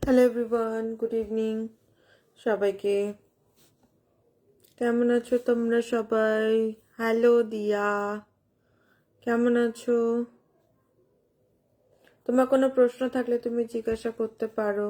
Hello everyone, good evening সবাইকে। কেমন আছো তোমরা সবাই? হ্যালো দিয়া, কেমন আছো? তোমার কোনো প্রশ্ন থাকলে তুমি জিজ্ঞাসা করতে পারো।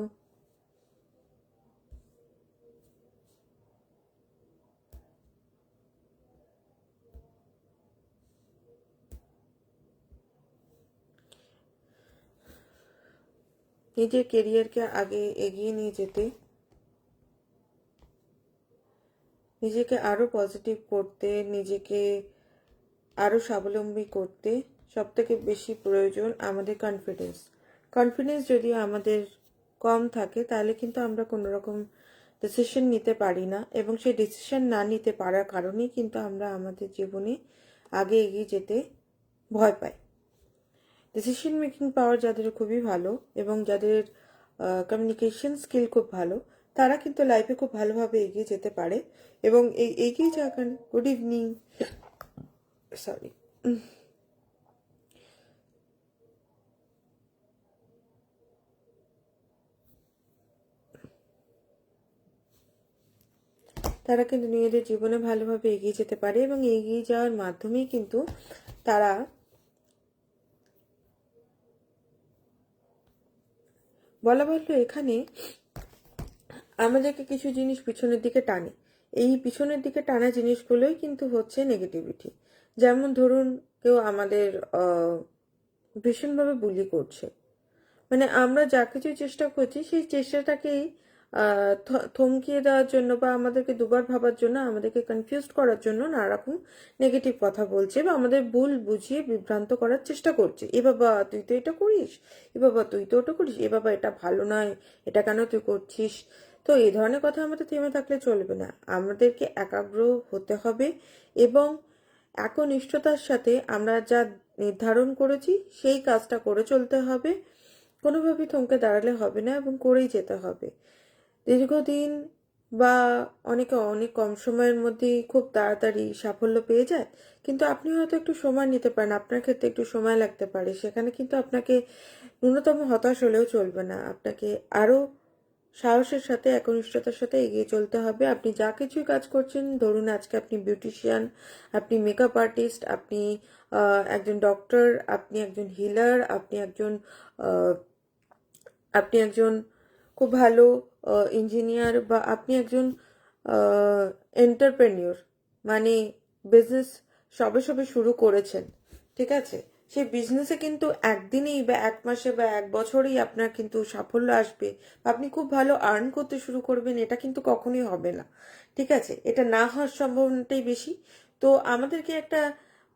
নিজের কেরিয়ারকে আগে এগিয়ে নিয়ে যেতে, নিজেকে আরো পজিটিভ করতে, নিজেকে আরো স্বাবলম্বী করতে সবথেকে বেশি প্রয়োজন আমাদের কনফিডেন্স। কনফিডেন্স যদি আমাদের কম থাকে তাহলে কিন্তু আমরা কোনো রকম ডিসিশন নিতে পারি না, এবং সেই ডিসিশন না নিতে পারার কারণেই কিন্তু আমরা আমাদের জীবনে আগে এগিয়ে যেতে ভয় পাই। ডিসিশন মেকিং পাওয়ার যাদের খুবই ভালো এবং যাদের কমিউনিকেশন স্কিল খুব ভালো, তারা কিন্তু লাইফে খুব ভালোভাবে এগিয়ে যেতে পারে। এবং এই এগিয়ে যাওয়ার গুড ইভিনিং, সরি, তারা কিন্তু নিজেদের জীবনে ভালোভাবে এগিয়ে যেতে পারে, এবং এগিয়ে যাওয়ার মাধ্যমেই কিন্তু তারা বলা ভালো এখানে আমাদেরকে কিছু জিনিস পিছনের দিকে টানে। এই পিছনের দিকে টানা জিনিসগুলোই কিন্তু হচ্ছে নেগেটিভিটি। যেমন ধরুন, কেউ আমাদের ভীষণভাবে বুলি করছে, মানে আমরা যা কিছু চেষ্টা করছি সেই চেষ্টাটাকেই থমকিয়ে দেওয়ার জন্য বা আমাদেরকে দুবার ভাবার জন্য, আমাদেরকে কনফিউজ করার জন্য নানা রকম নেগেটিভ কথা বলছে বা আমাদের ভুল বুঝিয়ে বিভ্রান্ত করার চেষ্টা করছে। এ বাবা তুই তো এটা করিস, এ বাবা তুই তো ওটা করিস, এ বাবা এটা ভালো নয়, এটা কেন তুই করছিস। তো এই ধরনের কথা আমাদের থেমে থাকলে চলবে না, আমাদেরকে একাগ্র হতে হবে এবং একনিষ্ঠতার সাথে আমরা যা নির্ধারণ করেছি সেই কাজটা করে চলতে হবে। কোনোভাবেই থমকে দাঁড়ালে হবে না এবং করেই যেতে হবে। দীর্ঘদিন বা অনেকে অনেক কম সময়ের মধ্যেই খুব তাড়াতাড়ি সাফল্য পেয়ে যায়, কিন্তু আপনি হয়তো একটু সময় নিতে পারেন, আপনার ক্ষেত্রে একটু সময় লাগতে পারে। সেখানে কিন্তু আপনাকে ন্যূনতম হতাশ হলেও চলবে না, আপনাকে আরও সাহসের সাথে একনিষ্ঠতার সাথে এগিয়ে চলতে হবে। আপনি যা কিছুই কাজ করছেন, ধরুন আজকে আপনি বিউটিশিয়ান, আপনি মেকআপ আর্টিস্ট, আপনি একজন ডক্টর, আপনি একজন হিলার, আপনি একজন খুব ভালো ইঞ্জিনিয়ার, বা আপনি একজন এন্টারপ্রেনিওর, মানে বিজনেস সবে সবে শুরু করেছেন, ঠিক আছে? সেই বিজনেসে কিন্তু একদিনেই বা এক মাসে বা এক বছরেই আপনার কিন্তু সাফল্য আসবে, আপনি খুব ভালো আর্ন করতে শুরু করবেন, এটা কিন্তু কখনোই হবে না, ঠিক আছে? এটা না হওয়ার সম্ভাবনাটাই বেশি। তো আমাদেরকে একটা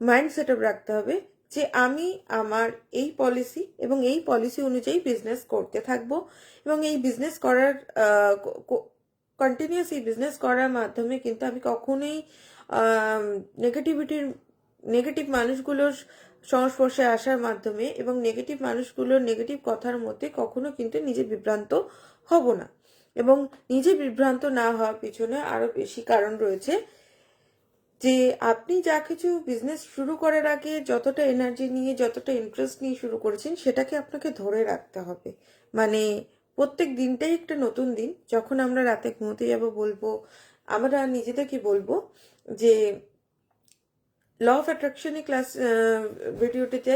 মাইন্ড সেট আপ রাখতে হবে যে আমি আমার এই পলিসি এবং এই পলিসি অনুযায়ী বিজনেস করতে থাকবো, এবং এই বিজনেস করার কন্টিনিউয়াস এই বিজনেস করার মাধ্যমে কিন্তু আমি কখনোই নেগেটিভ মানুষগুলোর সংস্পর্শে আসার মাধ্যমে এবং নেগেটিভ মানুষগুলোর নেগেটিভ কথার মধ্যে কখনো কিন্তু নিজে বিভ্রান্ত হব না। এবং নিজে বিভ্রান্ত না হওয়ার পিছনে আরো বেশি কারণ রয়েছে, যে আপনি যা কিছু বিজনেস শুরু করার আগে যতটা এনার্জি নিয়ে, যতটা ইন্টারেস্ট নিয়ে শুরু করেছেন, সেটাকে আপনাকে ধরে রাখতে হবে। মানে প্রত্যেক দিনটাই একটা নতুন দিন। যখন আমরা রাতে ঘুমোতে যাব বলবো, আমরা নিজেদেরকে বলবো যে ল অফ অ্যাট্রাকশনে ক্লাস ভিডিওটিতে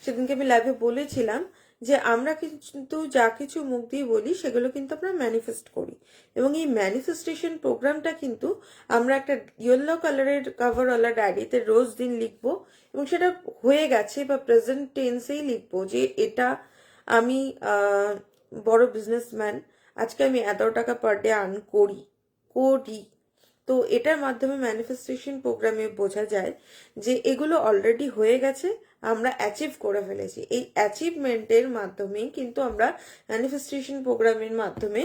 সেদিনকে আমি লাইভে বলেছিলাম যে আমরা কিন্তু যা কিছু মুখ দিয়ে বলি সেগুলো কিন্তু আমরা ম্যানিফেস্ট করি, এবং এই ম্যানিফেস্টেশন প্রোগ্রামটা কিন্তু আমরা একটা ইয়েলো কালারের কাভারওয়ালা ডায়েরিতে রোজ দিন লিখবো, এবং সেটা হয়ে গেছে বা প্রেজেন্ট টেন্সেই লিখবো যে এটা আমি বড় বিজনেসম্যান, আজকে আমি এত টাকা পার ডে আর্ন করি করি। তো এটার মাধ্যমে ম্যানিফেস্টেশন প্রোগ্রামে বোঝা যায় যে এগুলো অলরেডি হয়ে গেছে, আমরা অ্যাচিভ করে ফেলেছি। এই অ্যাচিভমেন্টের মাধ্যমেই কিন্তু আমরা ম্যানিফেস্টেশন প্রোগ্রামের মাধ্যমে,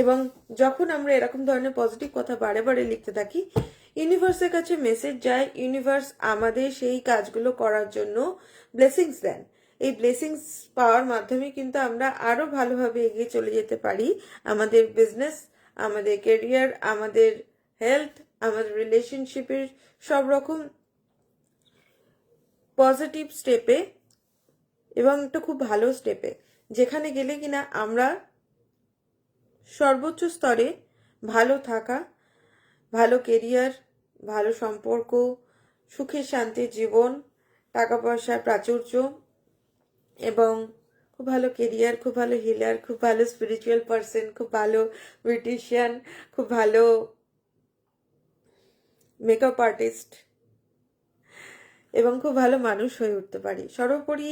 এবং যখন আমরা এরকম ধরনের পজিটিভ কথা বারে বারে লিখতে থাকি, ইউনিভার্সের কাছে মেসেজ যায়, ইউনিভার্স আমাদের সেই কাজগুলো করার জন্য ব্লেসিংস দেন। এই ব্লেসিংস পাওয়ার মাধ্যমে কিন্তু আমরা আরো ভালোভাবে এগিয়ে চলে যেতে পারি আমাদের বিজনেস, আমাদের কেরিয়ার, আমাদের হেলথ, আমাদের রিলেশনশিপের সব রকম পজিটিভ স্টেপে, এবং একটা খুব ভালো স্টেপে, যেখানে গেলে কিনা আমরা সর্বোচ্চ স্তরে ভালো থাকা, ভালো কেরিয়ার, ভালো সম্পর্ক, সুখে শান্তির জীবন, টাকা পয়সার প্রাচুর্য এবং খুব ভালো কেরিয়ার, খুব ভালো হিলার, খুব ভালো স্পিরিচুয়াল পার্সন, খুব ভালো বিউটিশিয়ান, খুব ভালো মেকআপ আর্টিস্ট এবং খুব ভালো মানুষ হয়ে উঠতে পারি। সর্বোপরি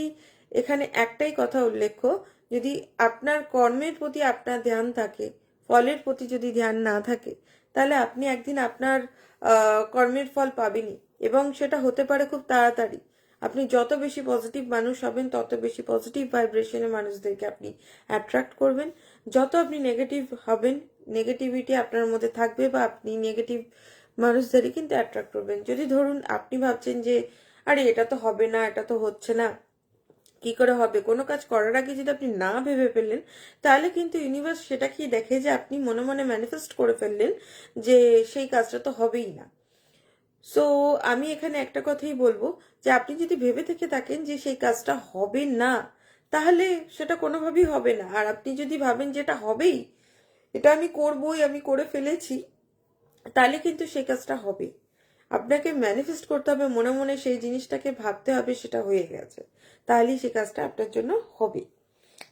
এখানে একটাই কথা উল্লেখ্য, যদি আপনার কর্মের প্রতি আপনার ধ্যান থাকে, ফলের প্রতি যদি ধ্যান না থাকে, তাহলে আপনি একদিন আপনার কর্মের ফল পাবেনই, এবং সেটা হতে পারে খুব তাড়াতাড়ি। আপনি যত বেশি পজিটিভ মানুষ হবেন, তত বেশি পজিটিভ ভাইব্রেশনের মানুষদেরকে আপনি অ্যাট্রাক্ট করবেন। যত আপনি নেগেটিভ হবেন, নেগেটিভিটি আপনার মধ্যে থাকবে, বা আপনি নেগেটিভ মানুষদেরই কিন্তু অ্যাট্রাক্ট করবেন। যদি ধরুন আপনি ভাবছেন যে আরে এটা তো হবে না, এটা তো হচ্ছে না, কি করে হবে, কোনো কাজ করার আগে যদি আপনি না ভেবে ফেললেন, তাহলে কিন্তু ইউনিভার্স সেটা কি দেখে যে আপনি মনে মনে ম্যানিফেস্ট করে ফেললেন যে সেই কাজটা তো হবেই না। সো আমি এখানে একটা কথাই বলবো, যে আপনি যদি ভেবে থেকে থাকেন যে সেই কাজটা হবে না, তাহলে সেটা কোনোভাবেই হবে না। আর আপনি যদি ভাবেন যে এটা হবেই, এটা আমি করবই, আমি করে ফেলেছি, তাহলে কিন্তু সেই কাজটা হবে। আপনাকে ম্যানিফেস্ট করতে হবে, মনে মনে সেই জিনিসটাকে ভাবতে হবে সেটা হয়ে গেছে, তাহলেই সেই কাজটা আপনার জন্য হবে।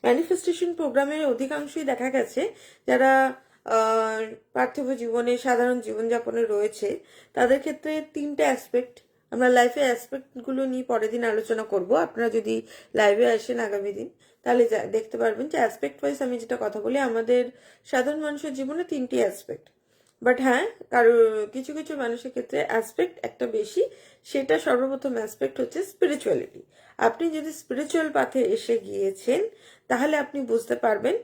ম্যানিফেস্টেশন প্রোগ্রামের অধিকাংশই দেখা গেছে যারা পার্থিব জীবনে, সাধারণ জীবনযাপনে রয়েছে, তাদের ক্ষেত্রে তিনটে অ্যাসপেক্ট, আমরা লাইফে অ্যাসপেক্টগুলো নিয়ে পরের দিন আলোচনা করব। আপনারা যদি লাইভে আসেন আগামী দিন, তাহলে দেখতে পারবেন যে অ্যাসপেক্ট ওয়াইজ আমি যেটা কথা বলি, আমাদের সাধারণ মানুষের জীবনে তিনটি অ্যাসপেক্ট। বাট হ্যাঁ, কারো কিছু কিছু মানুষের ক্ষেত্রে অ্যাসপেক্ট একটা বেশি, সেটা সর্বপ্রথম অ্যাসপেক্ট হচ্ছে স্পিরিচুয়ালিটি। আপনি যদি স্পিরিচুয়াল পাথে এসে গিয়েছেন, তাহলে আপনি বুঝতে পারবেন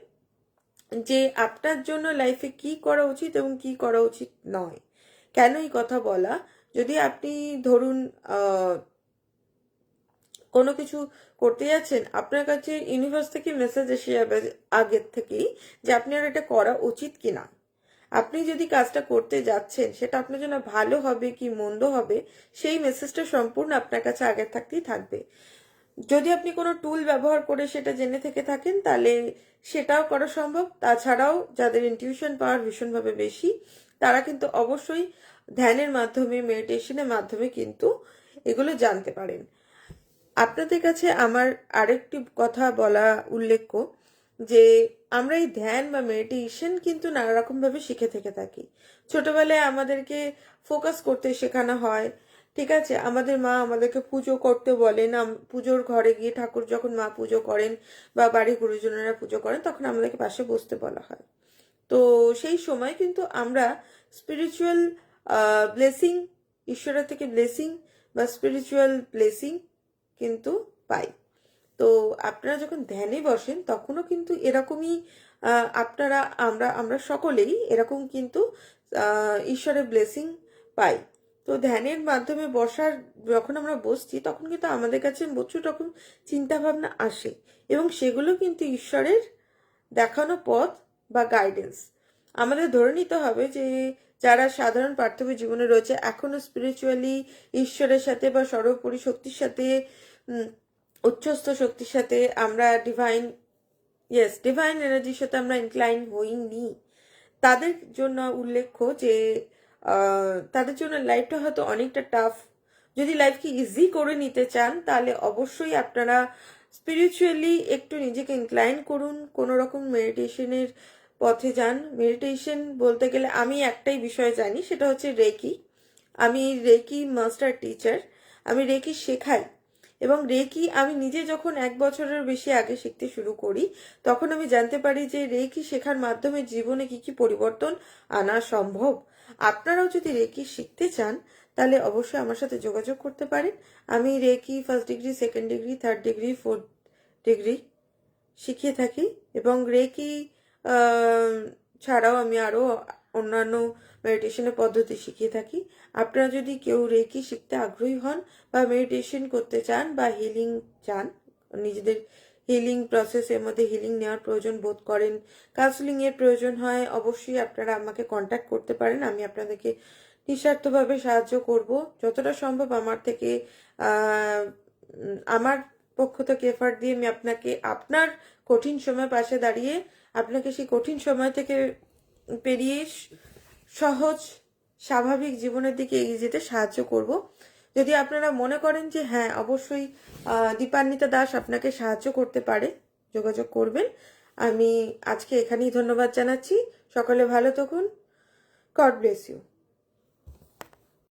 যে আপনার জন্য লাইফে কি করা উচিত এবং কি করা উচিত নয়। কেন এই কথা বলা, যদি আপনি ধরুন কোনো কিছু করতে যাচ্ছেন, আপনার কাছে ইউনিভার্স থেকে মেসেজ এসে যাবে আগের থেকেই যে আপনার এটা করা উচিত কিনা। আপনি যদি কাজটা করতে যাচ্ছেন, সেটা আপনার জন্য ভালো হবে কি মন্দ হবে, সেই মেসেজটা সম্পূর্ণ আপনার কাছে আগের থাকতেই থাকবে। যদি আপনি কোনো টুল ব্যবহার করে সেটা জেনে থেকে থাকেন, তাহলে সেটাও করা সম্ভব। তাছাড়াও যাদের ইনটিউশন পাওয়ার ভীষণভাবে বেশি, তারা কিন্তু অবশ্যই ধ্যানের মাধ্যমে, মেডিটেশনের মাধ্যমে কিন্তু এগুলো জানতে পারেন। আপনাদের কাছে আমার আরেকটি কথা বলা উল্লেখ্য, যে আমরা এই ধ্যান বা মেডিটেশন কিন্তু নানা রকমভাবে শিখে থেকে থাকি। ছোটবেলায় আমাদেরকে ফোকাস করতে শেখানো হয়, ঠিক আছে, আমাদের মা আমাদেরকে পুজো করতে বলেন, পুজোর ঘরে গিয়ে ঠাকুর যখন মা পুজো করেন বা বাড়ির গুরুজনেরা পুজো করেন, তখন আমাদেরকে পাশে বসতে বলা হয়। তো সেই সময় কিন্তু আমরা স্পিরিচুয়াল ব্লেসিং, ঈশ্বরের থেকে ব্লেসিং বা স্পিরিচুয়াল ব্লেসিং কিন্তু পাই। তো আপনারা যখন ধ্যানে বসেন, তখনও কিন্তু এরকমই আপনারা, আমরা সকলেই এরকম কিন্তু ঈশ্বরের ব্লেসিং পাই। তো ধ্যানের মাধ্যমে বসার, যখন আমরা বসছি, তখন কিন্তু আমাদের কাছে প্রচুর রকম চিন্তাভাবনা আসে, এবং সেগুলো কিন্তু ঈশ্বরের দেখানো পথ বা গাইডেন্স। আমাদের ধরে নিতে হবে যে যারা সাধারণ পার্থিব জীবনে রয়েছে, এখনো স্পিরিচুয়ালি ঈশ্বরের সাথে বা সর্বোপরি শক্তির সাথে, উচ্চস্থ শক্তির সাথে আমরা ডিভাইন এনার্জির সাথে আমরা ইনক্লাইন হইনি, তাদের জন্য উল্লেখ্য যে তাদের জন্য লাইফটা হয়তো অনেকটা টাফ। যদি লাইফকে ইজি করে নিতে চান, তাহলে অবশ্যই আপনারা স্পিরিচুয়ালি একটু নিজেকে ইনক্লাইন করুন, কোনো রকম মেডিটেশনের পথে যান। মেডিটেশন বলতে গেলে আমি একটাই বিষয় জানি, সেটা হচ্ছে রেকি। আমি রেকি মাস্টার টিচার, আমি রেকি শেখাই। এবং রেকি আমি নিজে যখন 1 বছরের বেশি আগে শিখতে শুরু করি, তখন আমি জানতে পারি যে রেকি শেখার মাধ্যমে জীবনে কি কি পরিবর্তন আনা সম্ভব। আপনারাও যদি রেকি শিখতে চান, তাহলে অবশ্যই আমার সাথে যোগাযোগ করতে পারেন। আমি reiki 1st degree, 2nd degree, 3rd degree, 4th degree শিখিয়ে থাকি, এবং রেকি ছাড়াও আমি আরও অন্যান্য মেডিটেশনের পদ্ধতি শিখিয়ে থাকি। আপনারা যদি কেউ রেকি শিখতে আগ্রহী হন, বা মেডিটেশন করতে চান, বা হিলিং চান, নিজেদের হিলিং প্রসেসের মধ্যে হিলিং নেওয়ার প্রয়োজন বোধ করেন, কাউন্সিলিংয়ের প্রয়োজন হয়, অবশ্যই আপনারা আমাকে কন্ট্যাক্ট করতে পারেন। আমি আপনাদেরকে নিঃস্বার্থভাবে সাহায্য করব, যতটা সম্ভব আমার থেকে, আমার পক্ষ থেকে এফার্ট দিয়ে আমি আপনাকে আপনার কঠিন সময় পাশে দাঁড়িয়ে আপনাকে সেই কঠিন সময় থেকে পেরিয়ে সহজ স্বাভাবিক জীবনের দিকে এগিয়ে যেতে সাহায্য করব। যদি আপনারা মনে করেন যে হ্যাঁ অবশ্যই দীপান্বিতা দাস আপনাকে সাহায্য করতে পারে, যোগাযোগ করবেন। আমি আজকে এখানেই ধন্যবাদ জানাচ্ছি। সকলে ভালো থাকুন। God bless you.